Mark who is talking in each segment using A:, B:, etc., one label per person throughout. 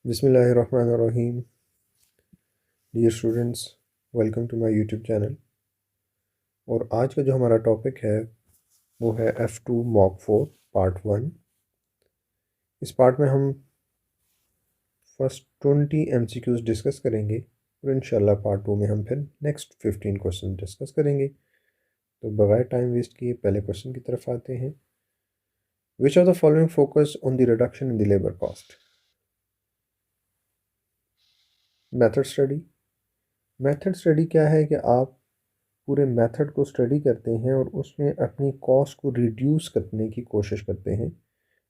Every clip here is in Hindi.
A: बिस्मिल्लाहिर्रहमानिर्रहीम। Dear students, welcome to my YouTube channel. और आज का जो हमारा टॉपिक है वो है F2 मॉक 4 पार्ट 1। इस पार्ट में हम फर्स्ट 20 MCQs डिस्कस करेंगे और इंशाल्लाह पार्ट 2 में हम फिर नेक्स्ट 15 क्वेश्चन डिस्कस करेंगे। तो बगैर टाइम वेस्ट किए पहले क्वेश्चन की तरफ आते हैं। Which of the following focus on the reduction in the labour cost? Method study. Method study क्या है कि आप पूरे मेथड को स्टडी करते हैं और उसमें अपनी कॉस्ट को रिड्यूस करने की कोशिश करते हैं,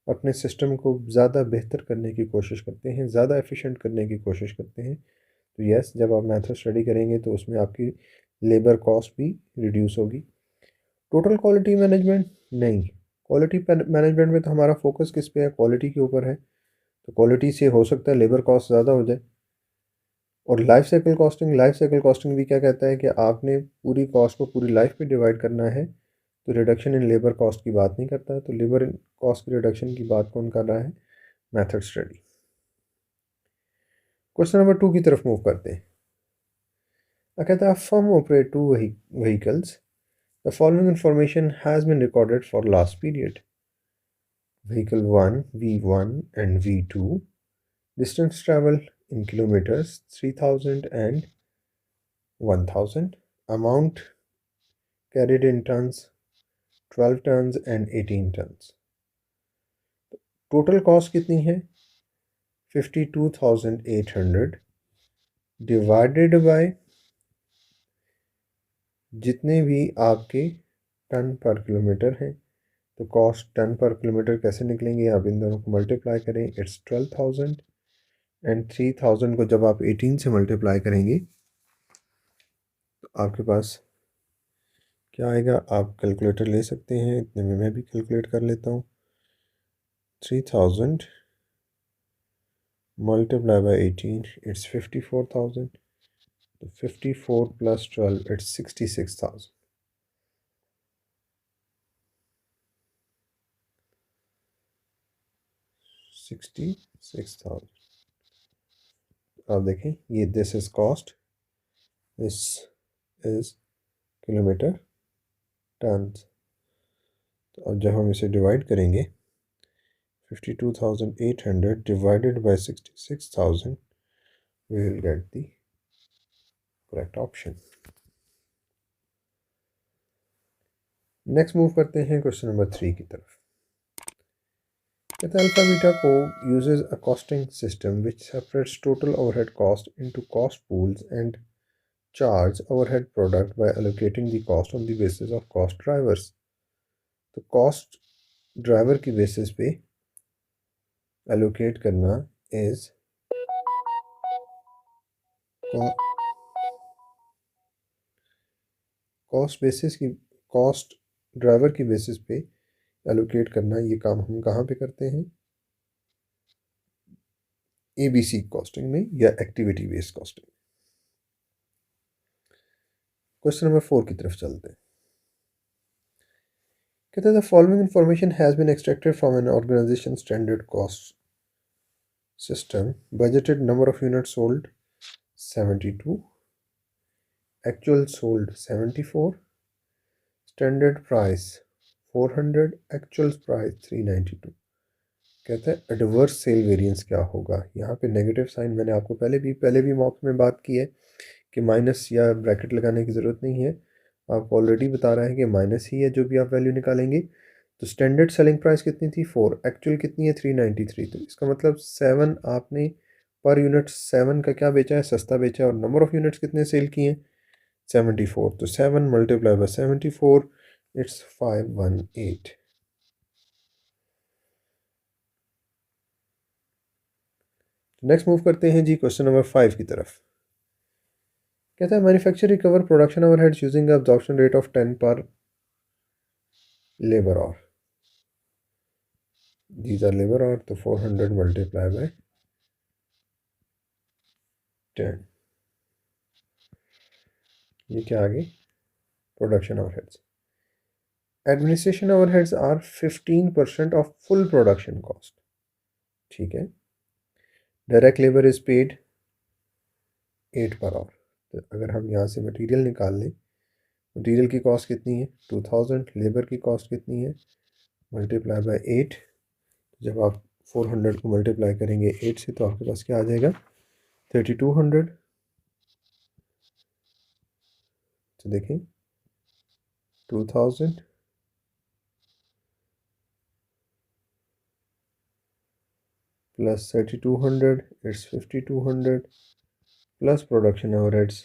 A: अपने सिस्टम को ज़्यादा बेहतर करने की कोशिश करते हैं, ज़्यादा एफिशिएंट करने की कोशिश करते हैं। तो यस, जब आप मेथड स्टडी करेंगे तो उसमें आपकी लेबर कॉस्ट भी रिड्यूस होगी। टोटल क्वालिटी मैनेजमेंट नहीं, क्वालिटी मैनेजमेंट में तो हमारा फोकस किस पे है? क्वालिटी के ऊपर है। तो क्वालिटी से हो सकता है लेबर कॉस्ट ज़्यादा हो जाए। और लाइफ साइकिल कॉस्टिंग भी क्या कहता है कि आपने पूरी कॉस्ट को पूरी लाइफ पे डिवाइड करना है। तो रिडक्शन इन लेबर कॉस्ट की बात नहीं करता है। तो लेबर कॉस्ट की रिडक्शन की बात कौन कर रहा है? Method study. क्वेश्चन नंबर 2 की तरफ मूव करते हैं। कहता है firm operate two vehicles, the following information has been recorded for last period. Vehicle 1 V1 and V2, distance travel in kilometers 3000 and 1000, amount carried in tons 12 tons and 18 tons। Total cost कितनी है? 52,800 डिवाइडेड बाय जितने भी आपके टन पर किलोमीटर हैं। तो कॉस्ट टन पर किलोमीटर कैसे निकलेंगे? आप इन दोनों को मल्टीप्लाई करें, इट्स 12,000 एंड 3,000 को जब आप 18 से मल्टीप्लाई करेंगे तो आपके पास क्या आएगा? आप कैलकुलेटर ले सकते हैं, इतने में मैं भी कैलकुलेट कर लेता हूँ। 3,000 multiply by 18, it's 54,000. So 54 plus 12, it's 66,000. 66,000। अब देखें, ये this is cost, this is kilometre tons. तो अब जब हम इसे डिवाइड करेंगे, 52,800 divided by 66,000, we will get the correct option। Next move करते हैं क्वेश्चन नंबर 3 की तरफ। कहता है अल्फा बीटा को uses a costing system which separates total overhead cost into cost pools and charge overhead product by allocating the cost on the basis of cost drivers। तो cost driver की basis पे allocate करना is cost driver की basis पे allocate करना, ये काम हम कहाँ पे करते हैं? ABC कॉस्टिंग में या activity based costing. Question number 4 की तरफ चलते हैं। कहते हैं the following information has been extracted from an organisation standard cost system. Budgeted number of unit sold 72, actual sold 74, standard price 400, actual price 392। कहते हैं एडवर्स सेल वेरिएंस क्या होगा? यहाँ पे नेगेटिव साइन मैंने आपको पहले भी मॉक में बात की है कि माइनस या ब्रैकेट लगाने की ज़रूरत नहीं है। आपको ऑलरेडी बता रहा है कि माइनस ही है जो भी आप वैल्यू निकालेंगे। तो स्टैंडर्ड सेलिंग प्राइस कितनी थी? 4, एक्चुअल कितनी है? 393। तो इसका मतलब 7 आपने पर यूनिट 7 का क्या बेचा है? सस्ता बेचा है। और नंबर ऑफ़ यूनिट्स कितने सेल किए हैं? 74। तो 7 multiply by 74, it's 518। Next move करते हैं जी क्वेश्चन नंबर 5 की तरफ। कहता है manufacture recover production overheads using absorption rate of 10 पर labour our. these are labor hour, तो 400 multiply by 10, ये क्या आ गई? Production overheads. Administration overheads are 15% of full production cost. ठीक है। Direct labour is paid 8 per hour. तो अगर हम यहाँ से मटेरियल निकाल लें, मटेरियल की कॉस्ट कितनी है 2000, लेबर की कॉस्ट कितनी है मल्टीप्लाई बाय 8। जब आप 400 को मल्टीप्लाई करेंगे 8 से तो आपके पास क्या आ जाएगा 3200। तो देखें 2000 plus 3200 it's 5200 plus production overheads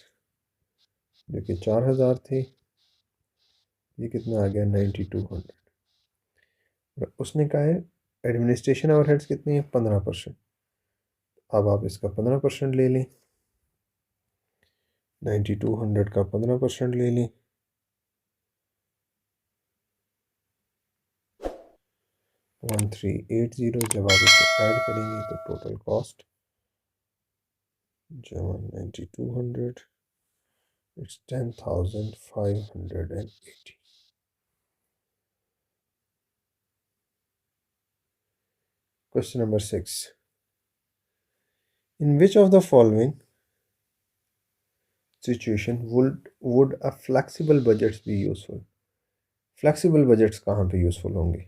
A: जो कि 4000 थे, ये कितना आ गया 9200। उसने कहा है एडमिनिस्ट्रेशन ओवरहेड्स कितनी है 15%। अब आप इसका 15% ले लें, 9200 का 15% ले लें, 1380। जब आप इसे ऐड करेंगे तो टोटल कॉस्ट जमा 9200 it's 10,580। Question number 6. In which of the following situation would a flexible budgets be useful? Flexible budgets कहाँ पे यूज़फुल होंगे?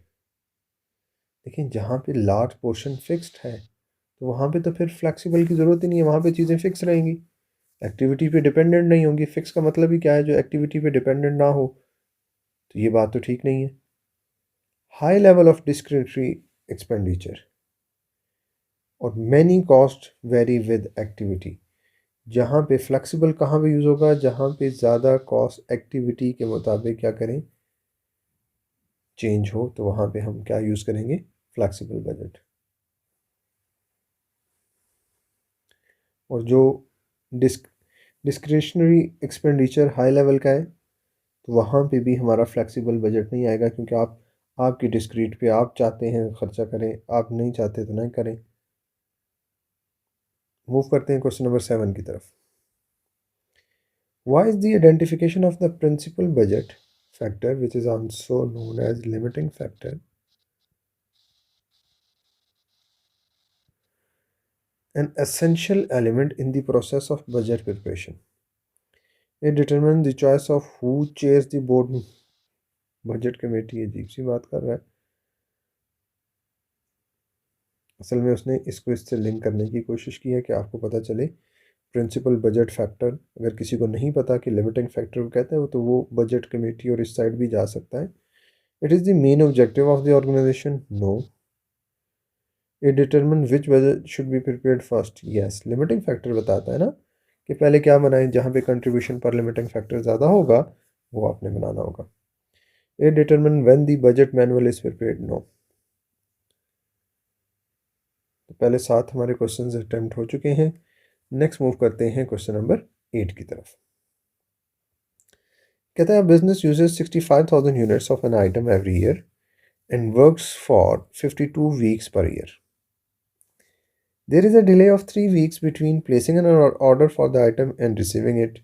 A: देखिए जहाँ पे लार्ज पोर्शन फिक्स्ड है तो वहाँ पे तो फिर फ्लेक्सिबल की ज़रूरत ही नहीं है, वहाँ पे चीज़ें फिक्स रहेंगी, एक्टिविटी पे डिपेंडेंट नहीं होंगी। फिक्स का मतलब ही क्या है, जो एक्टिविटी पे डिपेंडेंट ना हो। तो ये बात तो ठीक नहीं है। High level of discretionary expenditure और many cost vary with activity. जहाँ पे फ्लेक्सिबल कहाँ पे यूज़ होगा, जहाँ पे ज़्यादा कॉस्ट एक्टिविटी के मुताबिक क्या करें चेंज हो, तो वहाँ पे हम क्या यूज़ करेंगे फ्लेक्सिबल बजट। और जो डिस्क्रिशनरी एक्सपेंडिचर हाई लेवल का है तो वहाँ पे भी हमारा फ्लेक्सिबल बजट नहीं आएगा, क्योंकि आपकी डिस्क्रीट पे आप चाहते हैं ख़र्चा करें, आप नहीं चाहते तो नहीं करें। मूव करते हैं क्वेश्चन नंबर 7 की तरफ। Why is the identification of the principal budget factor, which is also known as limiting factor, an essential element in the process of budget preparation? It determines the choice of who chairs the board budget committee। अजीब सी बात कर रहा है, असल में उसने इसको इससे लिंक करने की कोशिश की है कि आपको पता चले प्रिंसिपल बजट फैक्टर। अगर किसी को नहीं पता कि लिमिटिंग फैक्टर को कहते हैं तो वो बजट कमेटी और इस साइड भी जा सकता है। It is the main objective of the organisation, no. It determine which budget should be prepared first, yes. Limiting factor बताता है ना कि पहले क्या बनाएं, जहाँ पे कंट्रीब्यूशन पर लिमिटिंग फैक्टर ज़्यादा होगा वो आपने बनाना होगा। It determine when the budget manual is prepared, no. तो पहले 7 हमारे क्वेश्चंस अटेम्प्ट हो चुके हैं। नेक्स्ट मूव करते हैं क्वेश्चन नंबर 8 की तरफ। कहता है business uses 65,000 units of an item every year and works for 52 weeks per year. There is a delay of 3 weeks between placing an order for the item and receiving it.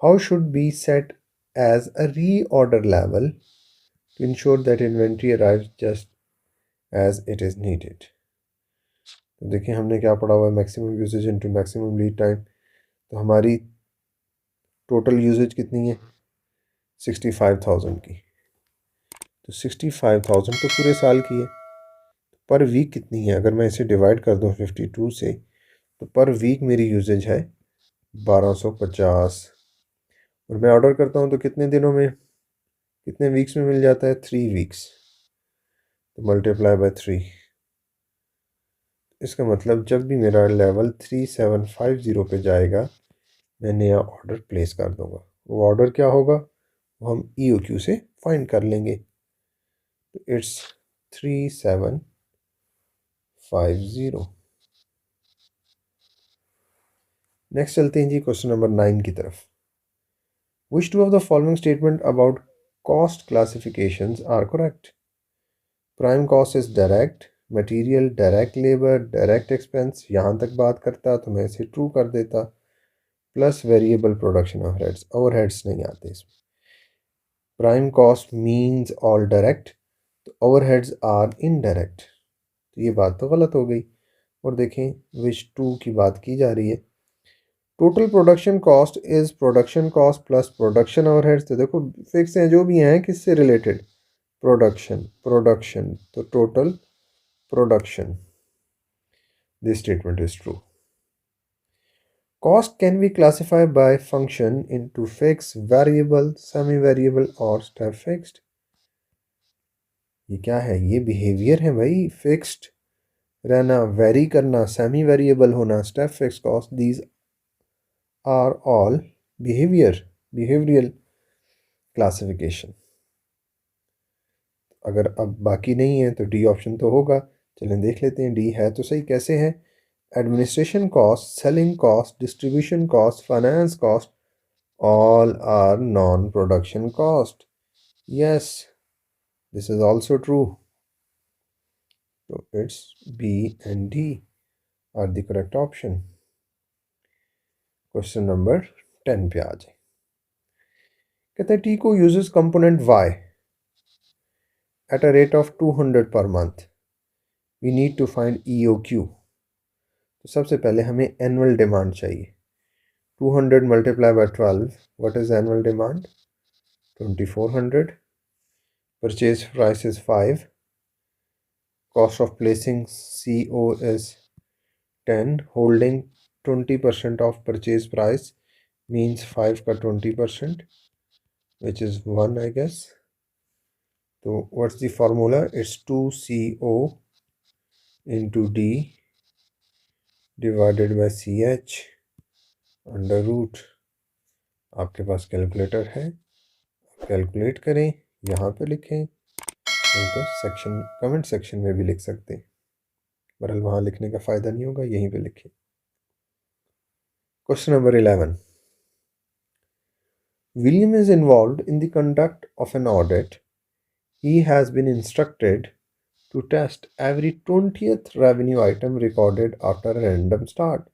A: How should be set as a reorder level to ensure that inventory arrives just as it is needed? तो देखिए हमने क्या पढ़ा हुआ है, maximum usages into maximum lead time. तो हमारी टोटल यूजेज कितनी है 65,000 की। तो 65,000 तो पूरे साल की है। पर वीक कितनी है, अगर मैं इसे डिवाइड कर दूं 52 से तो पर वीक मेरी यूजेज है 1250। और मैं ऑर्डर करता हूं तो कितने दिनों में, कितने वीक्स में मिल जाता है 3 वीक्स। तो मल्टीप्लाई बाय 3। इसका मतलब जब भी मेरा लेवल 3750 पे जाएगा मैं नया ऑर्डर प्लेस कर दूंगा। वो ऑर्डर क्या होगा वो हम EOQ से फाइंड कर लेंगे। तो इट्स 3750। नेक्स्ट चलते हैं जी क्वेश्चन नंबर 9 की तरफ। Which two of the following statement about cost classifications are correct? Prime cost is direct, material, direct labor, direct expense। यहाँ तक बात करता तो मैं इसे ट्रू कर देता। Plus variable production overheads, overheads नहीं आते इसमें। Prime cost means all direct, तो ओवरहेड्स आर इनडायरेक्ट। तो ये बात तो गलत हो गई। और देखें विच टू की बात की जा रही है। Total production cost is production cost plus production overheads. तो देखो फिक्स हैं जो भी हैं किससे रिलेटेड, प्रोडक्शन तो total production, this statement is true. Cost can be classified by function into fixed, variable, semi-variable और step fixed। ये क्या है, ये बिहेवियर है भाई, फिक्स्ड रहना, वेरी करना, सेमी वेरिएबल होना, step fix cost, these are all behavioural classification. अगर अब बाकी नहीं है तो डी ऑप्शन तो होगा। चलें देख लेते हैं डी है तो सही। कैसे है, administration cost, selling cost, distribution cost, finance cost, all are non-production cost. Yes, this is also true. So it's B and D are the correct option. Question number 10 पे आ जाए। कहते हैं T को uses component Y at a rate of 200 per month. We need to find EOQ. तो सबसे पहले हमें annual demand चाहिए। 200 multiplied by 12, what is annual demand? 2400. Purchase price is 5. Cost of placing CO is 10. Holding 20% of purchase price means 5 का 20%, which is 1 I guess. So what's the formula? It's 2CO into D divided by CH under root। आपके पास कैलकुलेटर है, कैलकुलेट करें, यहाँ पे लिखें, तो सेक्शन कमेंट सेक्शन में भी लिख सकते हैं, बहरहाल वहाँ लिखने का फ़ायदा नहीं होगा, यहीं पे लिखें। Question number 11। William is involved in the conduct of an audit. He has been instructed to test every 20th revenue item recorded after a random start.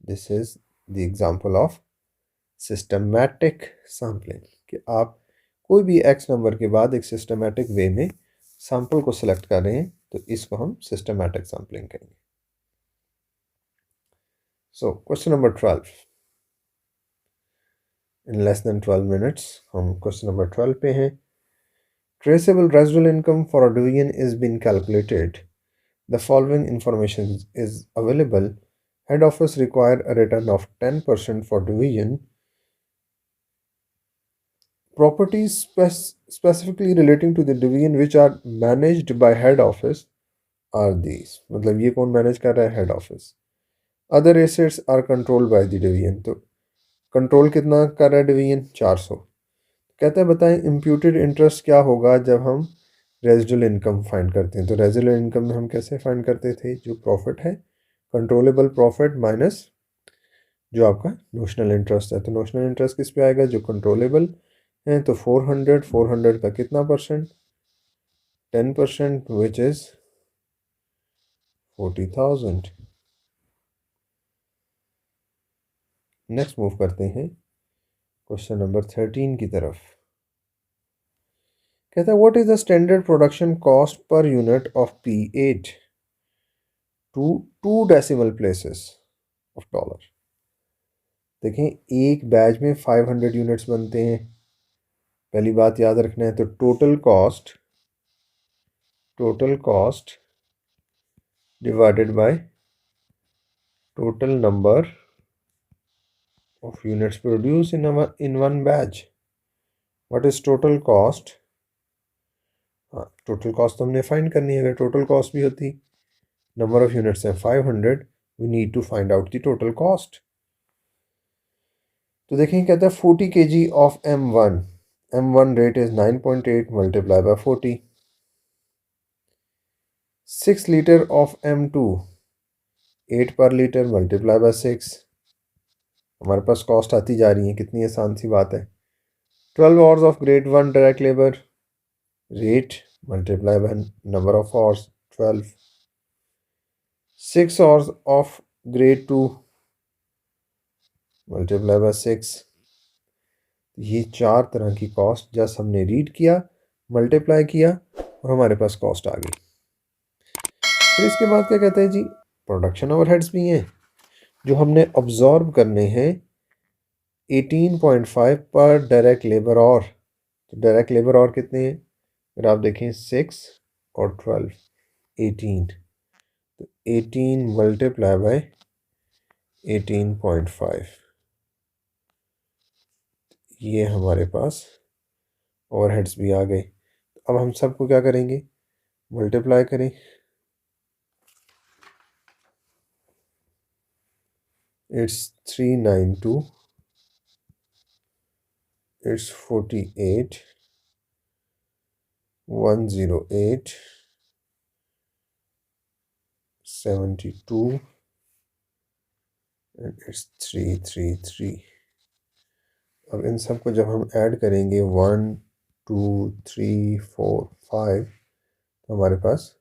A: This is the example of systematic sampling कि आप कोई भी x नंबर के बाद एक सिस्टमैटिक वे में सैंपल को सिलेक्ट कर रहे हैं, तो इसको हम सिस्टमैटिक सैम्पलिंग करेंगे। So question number 12। In less than 12 minutes हम क्वेश्चन नंबर 12 पे हैं। Traceable residual income for a division is being calculated. The following information is available. Head office require a return of 10% for division. Properties specifically relating to the division which are managed by head office are these। मतलब ये कौन मैनेज कर रहा है, head office. Other assets are controlled by the division, तो कंट्रोल कितना कर रहा है डिवीजन, 400। कहता है बताएं इम्प्यूटेड इंटरेस्ट क्या होगा जब हम रेजिडुअल इनकम फाइंड करते हैं। तो रेजिडुअल इनकम में हम कैसे फाइंड करते थे, जो प्रॉफिट है कंट्रोलेबल प्रॉफिट माइनस जो आपका नोशनल इंटरेस्ट है। तो नोशनल इंटरेस्ट किस पे आएगा, जो कंट्रोलेबल है, तो 400 का कितना percent, 10%, which is 40,000। Next move करते हैं क्वेश्चन नंबर 13 की तरफ। कहता है what is the standard production cost per unit of P8 two decimal places of dollar. देखें एक बैच में 500 यूनिट्स बनते हैं। पहली बात याद रखना है, तो total cost divided by total number of units produced in one batch. What is total cost? Total cost तो हमने फाइंड करनी है। अगर टोटल कॉस्ट भी होती, नंबर ऑफ यूनिट्स हैं 500, we need to find out the total cost. तो देखें कहता है 40 kg of M1 rate is 9.8 multiply by 40। 6 litre of M2 8 पर लीटर मल्टीप्लाई बाय 6। हमारे पास कॉस्ट आती जा रही है, कितनी आसान सी बात है। 12 hours of grade 1 direct labour rate multiply by number of hours 12। 6 hours of grade 2 multiply by 6। ये 4 तरह की कॉस्ट जस्ट हमने रीड किया, मल्टीप्लाई किया और हमारे पास कॉस्ट आ गई। फिर इसके बाद क्या कहते हैं जी, प्रोडक्शन ओवरहेड्स भी हैं जो हमने ऑब्जॉर्व करने हैं 18.5 पर डायरेक्ट लेबर और। तो डायरेक्ट लेबर और कितने हैं, अगर आप देखें 6 और 12, 18। तो 18 मल्टीप्लाई बाय 18.5, ये हमारे पास ओवरहेड्स भी आ गए। अब हम सबको क्या करेंगे, मल्टीप्लाई करें। It's 392, it's 48, 108, 72 and it's 333। अब इन सब को जब हम ऐड करेंगे 1 2 3 4 5, तो हमारे पास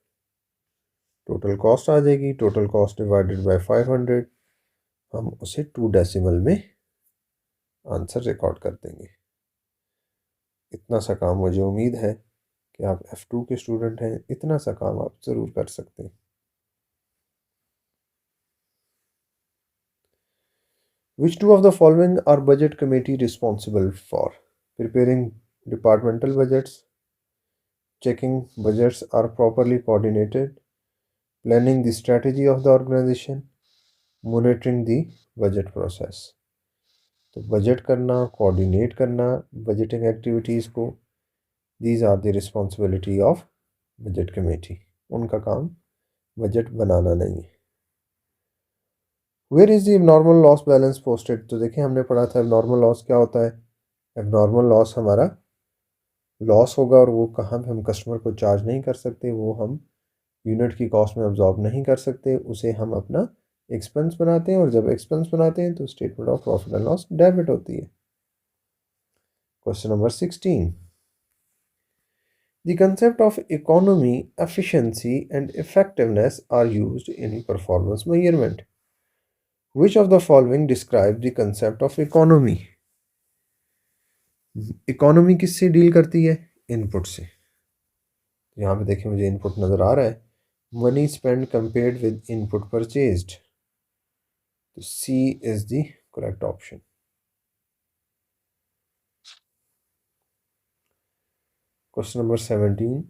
A: टोटल कॉस्ट आ जाएगी। टोटल कॉस्ट डिवाइडेड बाय 500, हम उसे 2 डेसिमल में आंसर रिकॉर्ड कर देंगे। इतना सा काम मुझे उम्मीद है कि आप F2 के स्टूडेंट हैं, इतना सा काम आप ज़रूर कर सकते हैं। Which two of the following are budget committee responsible for? Preparing departmental budgets, checking budgets are properly coordinated, planning the strategy of the organization, monitoring the budget process। तो बजट करना, कोऑर्डिनेट करना बजटिंग एक्टिविटीज़ को, these are the responsibility of budget committee. उनका काम बजट बनाना नहीं है। Where is the abnormal loss balance posted? तो देखिए हमने पढ़ा था एबनॉर्मल लॉस क्या होता है। एबनॉर्मल लॉस हमारा लॉस होगा और वो कहाँ पे हम कस्टमर को चार्ज नहीं कर सकते, वो हम यूनिट की कॉस्ट में अब्जॉर्ब नहीं कर सकते, उसे हम अपना एक्सपेंस बनाते हैं। और जब एक्सपेंस बनाते हैं तो statement of profit and loss debit होती है। Question number 16, the concept of economy, efficiency and effectiveness are used in performance measurement. Which of the following describe the concept of economy? Economy किससे डील करती है, इनपुट से। यहाँ पे देखिए मुझे इनपुट नज़र आ रहा है, money spend compared with input purchased. तो C is the correct option. Question number 17,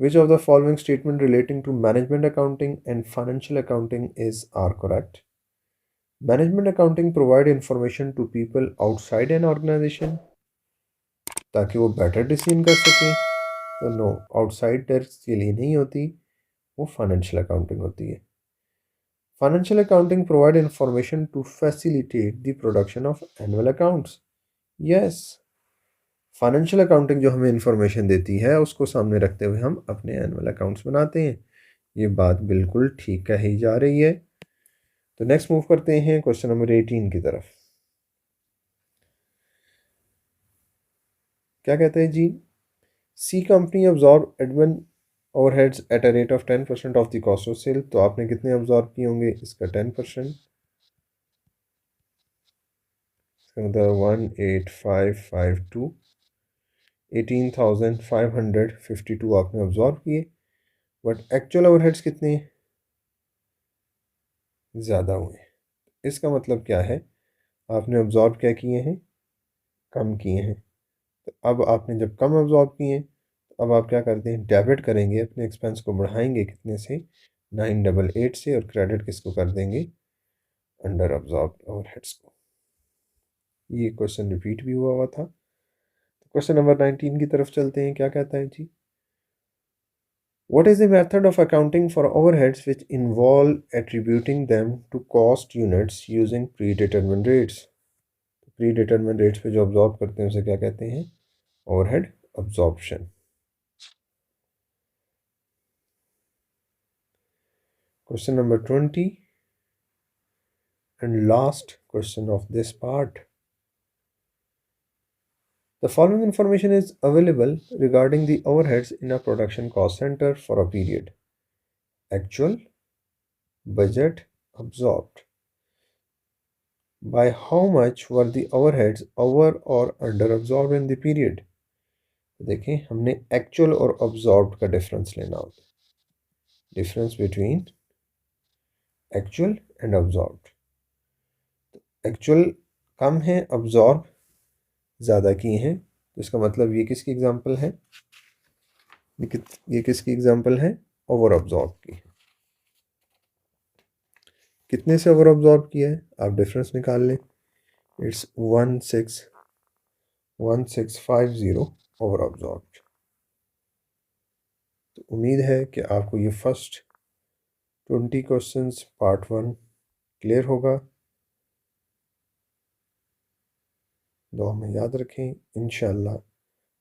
A: which of the following statement relating to management accounting and financial accounting is are correct? Management accounting provide information to people outside an organization ताकि वो बेटर डिसीजन कर सकें। तो नो, आउटसाइडर्स के लिए नहीं होती, वो फाइनेंशियल अकाउंटिंग होती है। Financial accounting provide information to facilitate the production of annual accounts. Yes, financial accounting जो हमें इंफॉर्मेशन देती है उसको सामने रखते हुए हम अपने एनुअल अकाउंट्स बनाते हैं। ये बात बिल्कुल ठीक कही जा रही है। तो नेक्स्ट मूव करते हैं क्वेश्चन नंबर 18 की तरफ। क्या कहते हैं जी, C company absorb admin overheads at a rate of 10% of the cost of sale. तो आपने कितने अब्जॉर्ब किए होंगे, इसका 10%, मतलब 18552, 18,552 आपने अब्जॉर्ब किए। बट एक्चुअल ओवरहेड्स कितने ज़्यादा हुए। इसका मतलब क्या है, आपने अब्जॉर्ब क्या किए हैं, कम किए हैं। तो अब आपने जब कम अब्जॉर्ब किए हैं तो अब आप क्या करते हैं, डेबिट करेंगे, अपने एक्सपेंस को बढ़ाएंगे कितने से, 988 से, और क्रेडिट किसको कर देंगे, अंडर अब्जॉर्ब ओवरहेड्स को। ये क्वेश्चन रिपीट भी हुआ था। तो क्वेश्चन नंबर 19 की तरफ चलते हैं। क्या कहता है जी, what is the method of accounting for overheads which involve attributing them to cost units using predetermined rates? Predetermined rates पे जो अब्जॉर्ब करते हैं उसे क्या कहते हैं, overhead absorption. Question number 20 and last question of this part. The following information is available regarding the overheads in a production cost center for a period: actual, budget, absorbed. By how much were the overheads over or under absorbed in the period? देखें हमने एक्चुअल और अब्जॉर्ब्ड का डिफरेंस लेना होता है। Difference between actual and absorbed. Actual कम है, ऑब्जॉर्व ज़्यादा की हैं, तो इसका मतलब ये किसकी एग्जांपल है? ये किसकी एग्जांपल है? ओवर ऑब्जॉर्व की। कितने से ओवर ऑब्जॉर्व किया है? आप डिफरेंस निकाल लें। It's 1650 over absorb. तो उम्मीद है कि आपको ये फर्स्ट 20 क्वेश्चंस पार्ट 1 क्लियर होगा। दुआ में याद रखें। इंशाल्लाह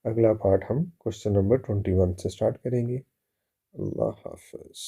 A: अगला पार्ट हम क्वेश्चन नंबर 21 से स्टार्ट करेंगे। अल्लाह हाफ़िज़।